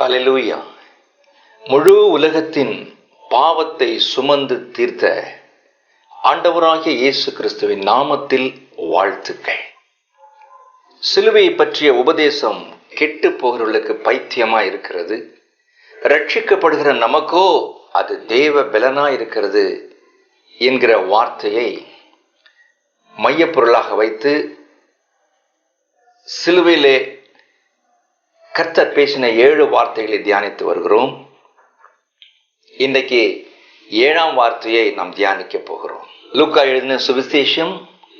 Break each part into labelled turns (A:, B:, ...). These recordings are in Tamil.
A: ஹல்லேலூயா. முழு உலகத்தின் பாவத்தை சுமந்து தீர்த்த ஆண்டவராகிய இயேசு கிறிஸ்துவின் நாமத்தில் வாழ்த்துக்கள். சிலுவையை பற்றிய உபதேசம் கெட்டு போகிறவர்களுக்கு பைத்தியமா இருக்கிறது. ரட்சிக்கப்படுகிற நமக்கோ அது தேவ பலனா இருக்கிறது என்கிற வார்த்தையை மையப்பொருளாக வைத்து சிலுவையிலே கர்த்தர் பேசின 7 வார்த்தைகளை தியானித்து வருகிறோம். இன்றைக்கு 7ஆம் வார்த்தையை நாம் தியானிக்க போகிறோம். லூக்கா எழுதின சுவிசேஷம்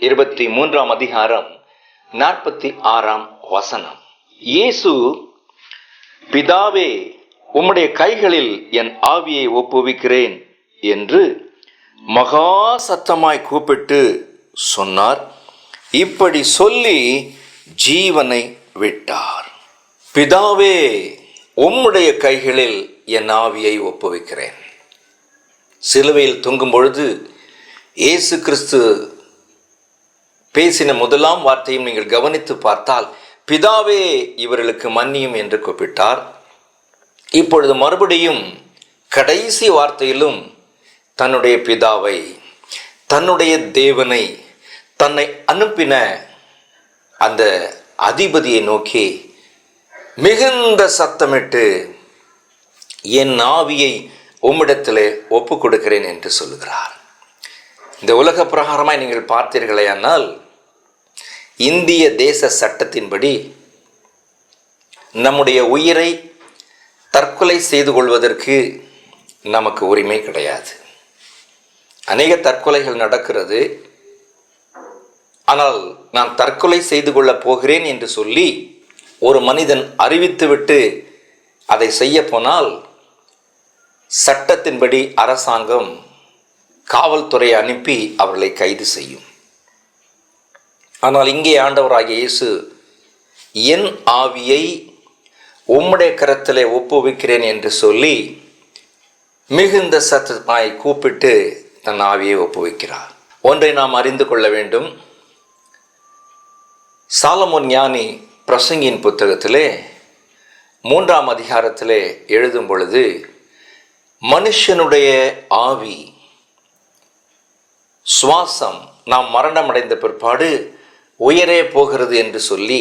A: 23ஆம் அதிகாரம் 46ஆம் வசனம். இயேசு, பிதாவே, உம்முடைய கைகளில் என் ஆவியை ஒப்புவிக்கிறேன் என்று மகா சத்தமாய் கூப்பிட்டு சொன்னார். இப்படி சொல்லி ஜீவனை விட்டார். பிதாவே, உம்முடைய கைகளில் என் ஆவியை ஒப்புவிக்கிறேன். சிலுவையில் தொங்கும் பொழுது இயேசு கிறிஸ்து பேசின முதலாம் வார்த்தையும் நீங்கள் கவனித்து பார்த்தால், பிதாவே, இவர்களுக்கு மன்னியும் என்று கூப்பிட்டார். இப்பொழுது மறுபடியும் கடைசி வார்த்தையிலும் தன்னுடைய பிதாவை, தன்னுடைய தேவனை, தன்னை அனுப்பின அந்த அதிபதியை நோக்கி மிகுந்த சத்தமிட்டு என் ஆவியை உம்மிடத்திலே ஒப்பு கொடுக்கிறேன் என்று சொல்லுகிறார். இந்த உலக பிரகாரமாய் நீங்கள் பார்த்தீர்களேயானால், இந்திய தேச சட்டத்தின்படி நம்முடைய உயிரை தற்கொலை செய்து கொள்வதற்கு நமக்கு உரிமை கிடையாது. அநேக தற்கொலைகள் நடக்கிறது. ஆனால் நான் தற்கொலை செய்து கொள்ளப் போகிறேன் என்று சொல்லி ஒரு மனிதன் அறிவித்துவிட்டு அதை செய்ய போனால் சட்டத்தின்படி அரசாங்கம் காவல்துறையை அனுப்பி அவர்களை கைது செய்யும். ஆனால் இங்கே ஆண்டவராகிய இயேசு என் ஆவியை உம்முடைய கரத்திலே ஒப்புவிக்கிறேன் என்று சொல்லி மிகுந்த சத்தமாய் கூப்பிட்டு தன் ஆவியை ஒப்புவிக்கிறார். ஒன்றை நாம் அறிந்து கொள்ள வேண்டும். சாலமோன் ஞானி பிரசங்கியின் புத்தகத்திலே 3ஆம் அதிகாரத்திலே எழுதும் பொழுது, மனுஷனுடைய ஆவி சுவாசம் நாம் மரணமடைந்த பிற்பாடு உயரே போகிறது என்று சொல்லி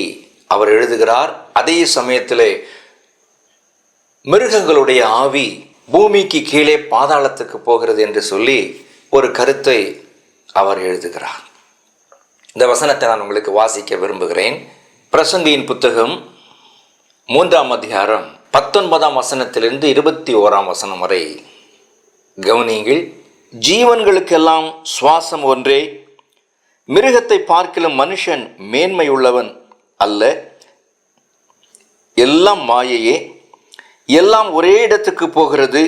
A: அவர் எழுதுகிறார். அதே சமயத்திலே மிருகங்களுடைய ஆவி பூமிக்கு கீழே பாதாளத்துக்கு போகிறது என்று சொல்லி ஒரு கருத்தை அவர் எழுதுகிறார். இந்த வசனத்தை நான் உங்களுக்கு வாசிக்க விரும்புகிறேன். பிரசங்கியின் புத்தகம் 3ஆம் அதிகாரம் 19ஆம் வசனத்திலிருந்து 21ஆம் வசனம் வரை கவனியுங்கள். ஜீவன்களுக்கெல்லாம் சுவாசம் ஒன்றே, மிருகத்தை பார்க்கிலும் மனுஷன் மேன்மை உள்ளவன் அல்ல. எல்லாம் மாயையே, எல்லாம் ஒரே இடத்துக்கு போகிறது,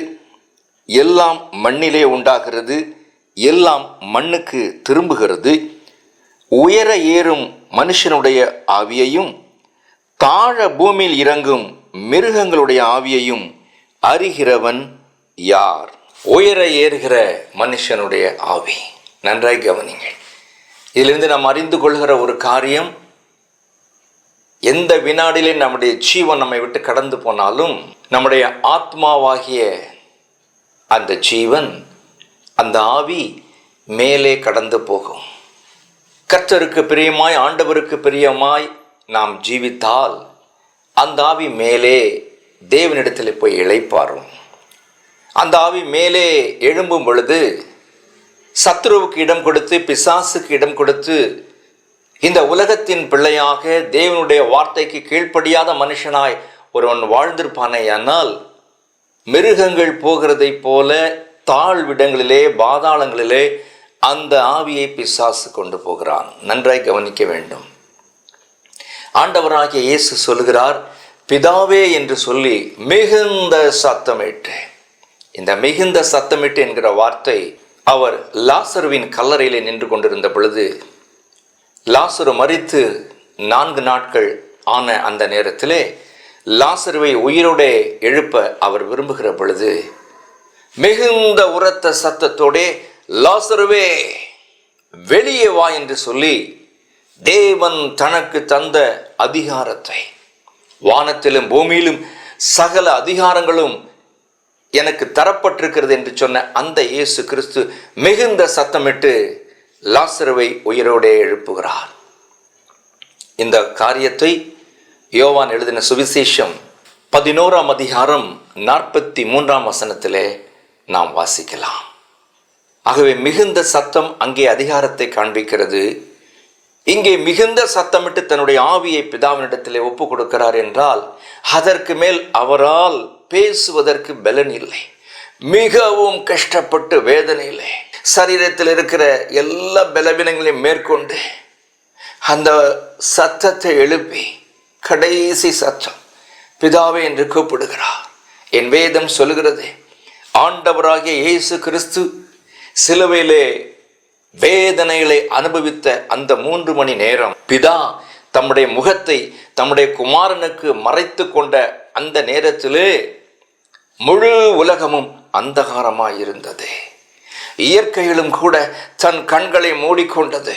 A: எல்லாம் மண்ணிலே உண்டாகிறது, எல்லாம் மண்ணுக்கு திரும்புகிறது. உயர ஏறும் மனுஷனுடைய ஆவியையும் தாழ பூமியில் இறங்கும் மிருகங்களுடைய ஆவியையும் அறிகிறவன் யார்? உயர ஏறுகிற மனுஷனுடைய ஆவி. நன்றாய் கவனிங்கள். இதிலிருந்து நாம் அறிந்து கொள்கிற ஒரு காரியம், எந்த வினாடிலே நம்முடைய ஜீவன் நம்மை விட்டு கடந்து போனாலும் நம்முடைய ஆத்மாவாகிய அந்த ஜீவன், அந்த ஆவி மேலே கடந்து போகும். கர்த்தருக்கு பிரியமாய், ஆண்டவருக்கு பிரியமாய் நாம் ஜீவித்தால் அந்த ஆவி மேலே தேவனிடத்தில் போய் இளைப்பாரும். அந்த ஆவி மேலே எழும்பும் பொழுது சத்துருவுக்கு இடம் கொடுத்து, பிசாசுக்கு இடம் கொடுத்து, இந்த உலகத்தின் பிள்ளையாக தேவனுடைய வார்த்தைக்கு கீழ்ப்படியாத மனுஷனாய் ஒருவன் வாழ்ந்திருப்பானே. ஆனால் மிருகங்கள் போகிறதை போல தாழ்விடங்களிலே, பாதாளங்களிலே அந்த ஆவியை பிசாசு கொண்டு போகிறான். நன்றாய் கவனிக்க வேண்டும். ஆண்டவராகிய இயேசு சொல்லுகிறார், பிதாவே என்று சொல்லி மிகுந்த சத்தமிட்டு. இந்த மிகுந்த சத்தமிட்டு என்கிற வார்த்தை, அவர் லாசருவின் கல்லறையிலே நின்று கொண்டிருந்த பொழுது, லாசரு மரித்து 4 நாட்கள் ஆன அந்த நேரத்திலே லாசருவை உயிரோட எழுப்ப அவர் விரும்புகிற பொழுது மிகுந்த உரத்த சத்தத்தோடே, லாசருவே வெளியே வா என்று சொல்லி தேவன் தனக்கு தந்த அதிகாரத்தை, வானத்திலும் பூமியிலும் சகல அதிகாரங்களும் எனக்கு தரப்பட்டிருக்கிறது என்று சொன்ன அந்த இயேசு கிறிஸ்து மிகுந்த சத்தமிட்டு லாசருவை உயிரோடே எழுப்புகிறார். இந்த காரியத்தை யோவான் எழுதின சுவிசேஷம் 11ஆம் அதிகாரம் 43ஆம் வசனத்திலே நாம் வாசிக்கலாம். ஆகவே மிகுந்த சத்தம் அங்கே அதிகாரத்தை காண்பிக்கிறது. இங்கே மிகுந்த சத்தமிட்டு தன்னுடைய ஆவியை பிதாவினிடத்திலே ஒப்பு கொடுக்கிறார் என்றால் அதற்கு மேல் அவரால் பேசுவதற்கு பலன் இல்லை. மிகவும் கஷ்டப்பட்டு வேதனையிலே சரீரத்தில் இருக்கிற எல்லா பலவீனங்களையும் மேற்கொண்டு அந்த சத்தத்தை எழுப்பி கடைசி சத்தம் பிதாவே என்று கூப்பிடுகிறார். என் வேதம் சொல்கிறது, ஆண்டவராகிய இயேசு கிறிஸ்து சிலுவையிலே வேதனைகளை அனுபவித்த அந்த 3 மணி நேரம் பிதா தம்முடைய முகத்தை தம்முடைய குமாரனுக்கு மறைத்து கொண்ட அந்த நேரத்திலே முழு உலகமும் அந்தகாரமாயிருந்தது. இயற்கையிலும் கூட தன் கண்களை மூடிக்கொண்டது.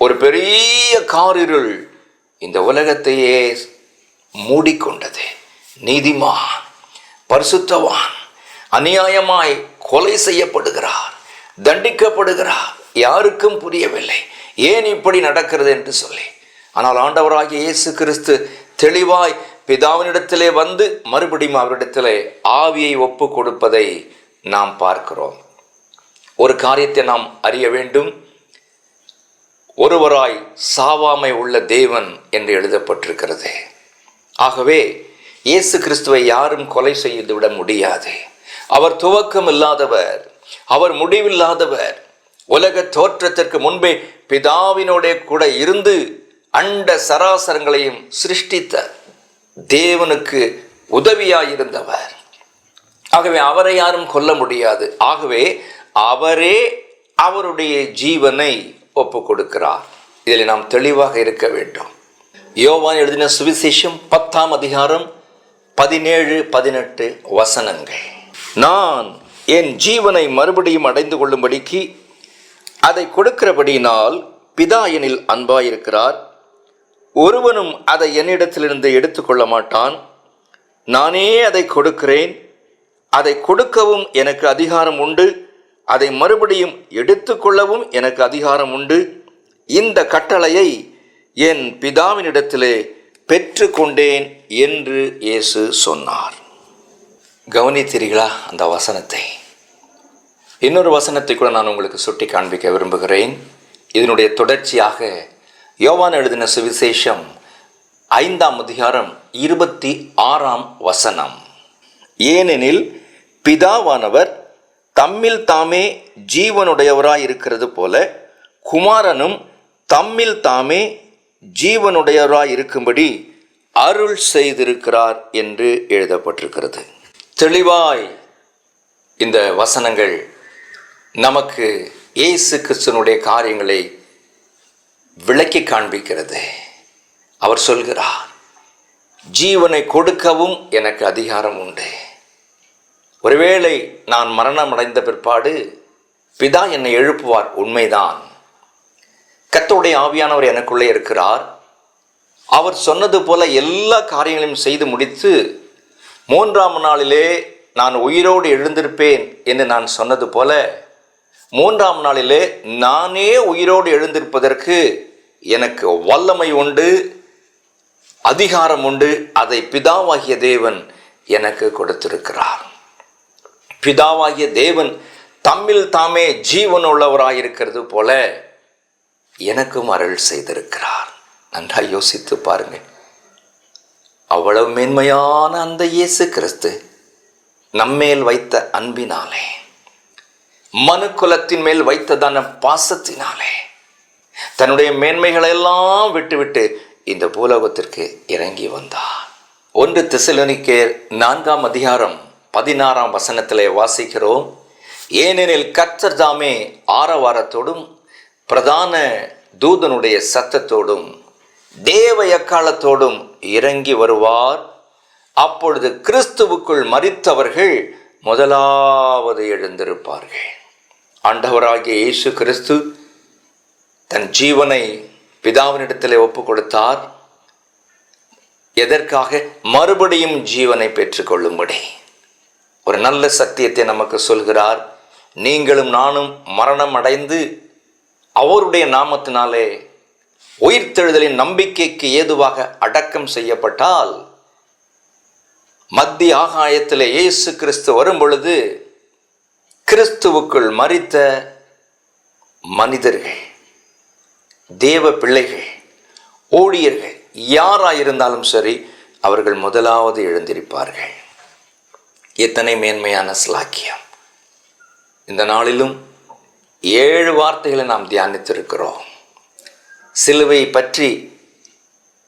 A: ஒரு பெரிய காரிருள் இந்த உலகத்தையே மூடிக்கொண்டது. நீதிமான், பரிசுத்தவான் அநியாயமாய் கொலை செய்யப்படுகிறார், தண்டிக்கப்படுகிறார். யாருக்கும் புரியவில்லை ஏன் இப்படி நடக்கிறது என்று சொல்லி. ஆனால் ஆண்டவராகிய இயேசு கிறிஸ்து தெளிவாய் பிதாவினிடத்திலே வந்து மறுபடியும் அவரிடத்திலே ஆவியை ஒப்பு கொடுப்பதை நாம் பார்க்கிறோம். ஒரு காரியத்தை நாம் அறிய வேண்டும். ஒருவராய் சாவாமை உள்ள தேவன் என்று எழுதப்பட்டிருக்கிறது. ஆகவே இயேசு கிறிஸ்துவை யாரும் கொலை செய்து விட முடியாது. அவர் துவக்கம் இல்லாதவர், அவர் முடிவில்லாதவர். உலக தோற்றத்திற்கு முன்பே பிதாவினோட கூட இருந்து அண்ட சராசரங்களையும் சிருஷ்டித்த தேவனுக்கு உதவியாயிருந்தவர். ஆகவே அவரை யாரும் கொல்ல முடியாது. ஆகவே அவரே அவருடைய ஜீவனை ஒப்பு கொடுக்கிறார். இதில் நாம் தெளிவாக இருக்க வேண்டும். யோவான் எழுதின சுவிசேஷம் 10ஆம் அதிகாரம் 17-18 வசனங்கள். நான் என் ஜீவனை மறுபடியும் அடைந்து கொள்ளும்படிக்கு அதை கொடுக்கிறபடியினால் பிதா எனில் அன்பாயிருக்கிறார். ஒருவனும் அதை என்னிடத்திலிருந்து எடுத்துக்கொள்ள மாட்டான். நானே அதை கொடுக்கிறேன். அதை கொடுக்கவும் எனக்கு அதிகாரம் உண்டு. அதை மறுபடியும் எடுத்துக்கொள்ளவும் எனக்கு அதிகாரம் உண்டு. இந்த கட்டளையை என் பிதாவினிடத்திலே பெற்று கொண்டேன் என்று இயேசு சொன்னார். கவனித்தீர்களா அந்த வசனத்தை? இன்னொரு வசனத்தை கூட நான் உங்களுக்கு சுட்டி காண்பிக்க விரும்புகிறேன். இதனுடைய தொடர்ச்சியாக யோவான் எழுதின சுவிசேஷம் 5ஆம் அதிகாரம் 26ஆம் வசனம். ஏனெனில் பிதாவானவர் தம்மில் தாமே ஜீவனுடையவராய் இருக்கிறது போல குமாரனும் தம்மில் தாமே ஜீவனுடையவராய் இருக்கும்படி அருள் செய்திருக்கிறார் என்று எழுதப்பட்டிருக்கிறது. தெளிவாய் இந்த வசனங்கள் நமக்கு இயேசு கிறிஸ்துவினுடைய காரியங்களை விளக்கி காண்பிக்கிறது. அவர் சொல்கிறார், ஜீவனை கொடுக்கவும் எனக்கு அதிகாரம் உண்டு. ஒருவேளை நான் மரணம் அடைந்த பிற்பாடு பிதா என்னை எழுப்புவார், உண்மைதான். கர்த்தருடைய ஆவியானவர் எனக்குள்ளே இருக்கிறார். அவர் சொன்னது போல எல்லா காரியங்களையும் செய்து முடித்து 3ஆம் நாளிலே நான் உயிரோடு எழுந்திருப்பேன் என்று நான் சொன்னது போல 3ஆம் நாளிலே நானே உயிரோடு எழுந்திருப்பதற்கு எனக்கு வல்லமை உண்டு, அதிகாரம் உண்டு. அதை பிதாவாகிய தேவன் எனக்கு கொடுத்திருக்கிறார். பிதாவாகிய தேவன் தம்மில் தாமே ஜீவன் உள்ளவராயிருக்கிறது போல எனக்கும் அருள் செய்திருக்கிறார். நன்றாக யோசித்து பாருங்கள். அவ்வளவு மேன்மையான அந்த இயேசு கிறிஸ்து நம்மேல் வைத்த அன்பினாலே, மனுக்குலத்தின் மேல் வைத்ததான பாசத்தினாலே தன்னுடைய மேன்மைகளெல்லாம் விட்டுவிட்டு இந்த பூலோகத்திற்கு இறங்கி வந்தார். 1 தெசலோனிக்கேயர் 4ஆம் அதிகாரம் 16ஆம் வசனத்திலே வாசிக்கிறோம். ஏனெனில் கர்த்தர் தாமே ஆரவாரத்தோடும் பிரதான தூதனுடைய சத்தத்தோடும் தேவ எக்காலத்தோடும் இறங்கி வருவார். அப்பொழுது கிறிஸ்துவுக்குள் மரித்தவர்கள் முதலாவது எழுந்திருப்பார்கள். ஆண்டவராகிய இயேசு கிறிஸ்து தன் ஜீவனை பிதாவினிடத்திலே ஒப்பு கொடுத்தார். எதற்காக? மறுபடியும் ஜீவனை பெற்றுக்கொள்ளும்படி. ஒரு நல்ல சத்தியத்தை நமக்கு சொல்கிறார். நீங்களும் நானும் மரணம் அடைந்து அவருடைய நாமத்தினாலே உயிர்த்தெழுதலின் நம்பிக்கைக்கு ஏதுவாக அடக்கம் செய்யப்பட்டால், மத்திய ஆகாயத்திலே இயேசு கிறிஸ்து வரும் பொழுது கிறிஸ்துவுக்குள் மரித்த மனிதர்கள், தேவ பிள்ளைகள், ஊழியர்கள் யாராயிருந்தாலும் சரி, அவர்கள் முதலாவது எழுந்திருப்பார்கள். எத்தனை மேன்மையான ஸ்லாக்கியம்! இந்த நாளிலும் 7 வார்த்தைகளை நாம் தியானித்திருக்கிறோம். சிலுவை பற்றி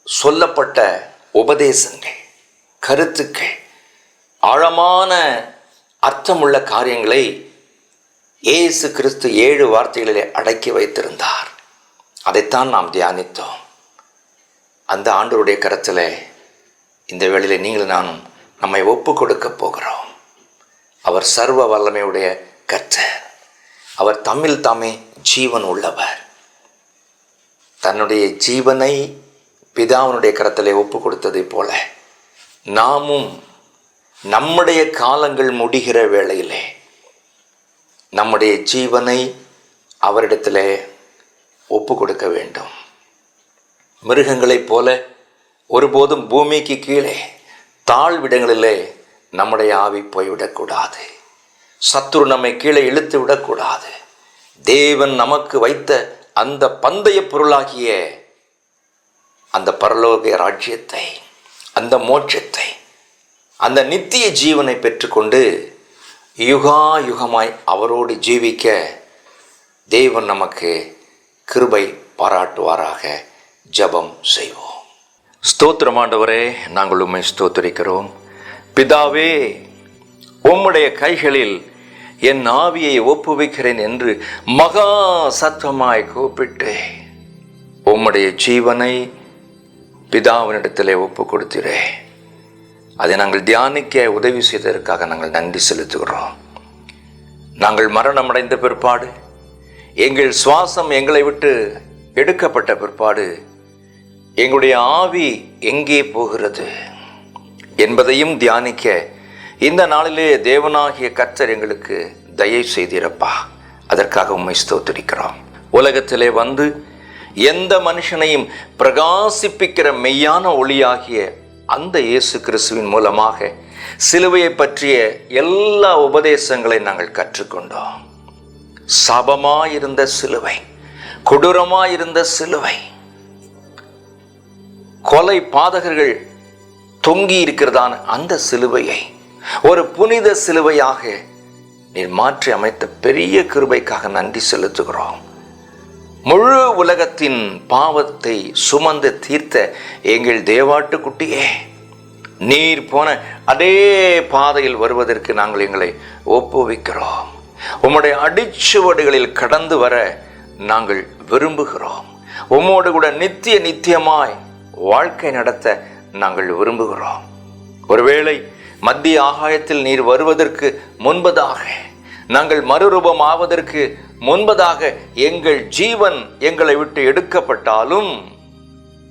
A: சொல்லப்பட்ட உபதேசங்கள், கருத்துக்கள், ஆழமான அர்த்தமுள்ள காரியங்களை இயேசு கிறிஸ்து 7 வார்த்தைகளிலே அடக்கி வைத்திருந்தார். அதைத்தான் நாம் தியானித்தோம். அந்த ஆண்டவருடைய கரத்தில் இந்த வேளையிலே நீங்களும் நானும் நம்மை ஒப்பு கொடுக்க போகிறோம். அவர் சர்வ வல்லமையுடைய கர்த்தர். அவர் தம்மில் தாமே ஜீவன் உள்ளவர். தன்னுடைய ஜீவனை பிதாவினுடைய கரத்திலே ஒப்பு கொடுத்ததை போல நாமும் நம்முடைய காலங்கள் முடிகிற வேளையிலே நம்முடைய ஜீவனை அவரிடத்திலே ஒப்பு கொடுக்க வேண்டும். மிருகங்களைப் போல ஒருபோதும் பூமிக்கு கீழே தாழ்விடங்களிலே நம்முடைய ஆவி போய்விடக்கூடாது. சத்துரு நம்மை கீழே இழுத்து விடக்கூடாது. தேவன் நமக்கு வைத்த அந்த பந்தய பொருளாகிய அந்த பரலோக ராஜ்யத்தை, அந்த மோட்சத்தை, அந்த நித்திய ஜீவனை பெற்றுக்கொண்டு யுகா யுகமாய் அவரோடு ஜீவிக்க தேவன் நமக்கு கிருபை பாராட்டுவாராக. ஜெபம் செய்வோம். ஸ்தோத்திரம் ஆண்டவரே, நாங்கள் உம்மை ஸ்தோத்திரிக்கிறோம். பிதாவே, உம்முடைய கைகளில் என் ஆவியை ஒப்புவிக்கிறேன் என்று மகா சத்தமாய் கூப்பிட்டு உம்முடைய ஜீவனை பிதாவினிடத்திலே ஒப்பு கொடுத்திரே. அதை நாங்கள் தியானிக்க உதவி செய்ததற்காக நாங்கள் நன்றி செலுத்துகிறோம். நாங்கள் மரணம் அடைந்த பிற்பாடு, எங்கள் சுவாசம் எங்களை விட்டு எடுக்கப்பட்ட பிற்பாடு எங்களுடைய ஆவி எங்கே போகிறது என்பதையும் தியானிக்க இந்த நாளிலே தேவனாகிய கர்த்தர் எங்களுக்கு தயை செய்திருப்பா. அதற்காக உம்மை ஸ்தோத்திரிக்கிறோம். உலகத்திலே வந்து எந்த மனுஷனையும் பிரகாசிப்பிக்கிற மெய்யான ஒளியாகிய அந்த இயேசு கிறிஸ்துவின் மூலமாக சிலுவையை பற்றிய எல்லா உபதேசங்களை நாங்கள் கற்றுக்கொண்டோம். சாபமாயிருந்த சிலுவை, கொடூரமாயிருந்த சிலுவை, கொலை பாதகர்கள் தொங்கி இருக்கிறதான அந்த சிலுவையை ஒரு புனித சிலுவையாக நீர் மாற்றி அமைத்த பெரிய கிருபைக்காக நன்றி செலுத்துகிறோம். முழு உலகத்தின் பாவத்தை சுமந்து தீர்த்த எங்கள் தேவாட்டுக்குட்டியே, நீர் போன அதே பாதையில் வருவதற்கு நாங்கள் எங்களை ஒப்புவிக்கிறோம். உம்முடைய அடிச்சுவடுகளில் கடந்து வர நாங்கள் விரும்புகிறோம். உம்மோடு கூட நித்தியமாய் வாழ்க்கை நடத்த நாங்கள் விரும்புகிறோம். ஒருவேளை மத்திய ஆகாயத்தில் நீர் வருவதற்கு முன்பதாக, நாங்கள் மறுரூபம் ஆவதற்கு முன்பதாக எங்கள் ஜீவன் எங்களை விட்டு எடுக்கப்பட்டாலும்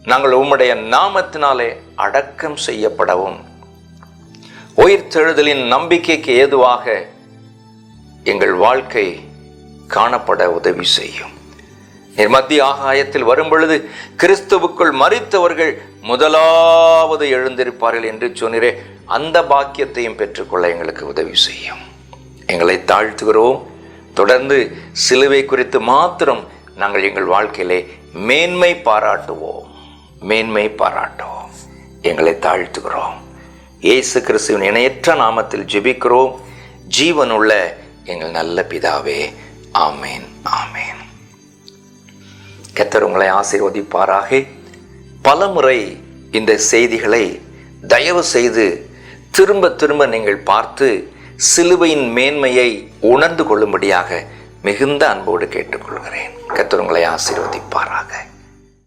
A: நாங்கள் உம்முடைய நாமத்தினாலே அடக்கம் செய்யப்படவும் உயிர்த்தெழுதலின் நம்பிக்கைக்கு ஏதுவாக எங்கள் வாழ்க்கை காணப்பட உதவி செய்யும். நீர் மத்திய ஆகாயத்தில் வரும் பொழுது கிறிஸ்துவுக்குள் மரித்தவர்கள் முதலாவது எழுந்திருப்பார்கள் என்று சொன்னீரே, அந்த பாக்கியத்தையும் பெற்றுக்கொள்ள எங்களுக்கு உதவி செய்யும். எங்களை தாழ்த்துகிறோம். தொடர்ந்து சிலுவை குறித்து மாத்திரம் நாங்கள் எங்கள் வாழ்க்கையிலே மேன்மை பாராட்டுவோம். எங்களை தாழ்த்துகிறோம். இயேசு கிறிஸ்துவின் இணையற்ற நாமத்தில் ஜெபிக்கிறோம் ஜீவனுள்ள எங்கள் நல்ல பிதாவே. ஆமேன், ஆமேன். கர்த்தர் உங்களை ஆசீர்வதிப்பாராக. பலமுறை இந்த செய்திகளை தயவு செய்து திரும்ப நீங்கள் பார்த்து சிலுவையின் மேன்மையை உணர்ந்து கொள்ளும்படியாக மிகுந்த அன்போடு கேட்டுக்கொள்கிறேன். கர்த்தர் உங்களை ஆசீர்வதிப்பாராக.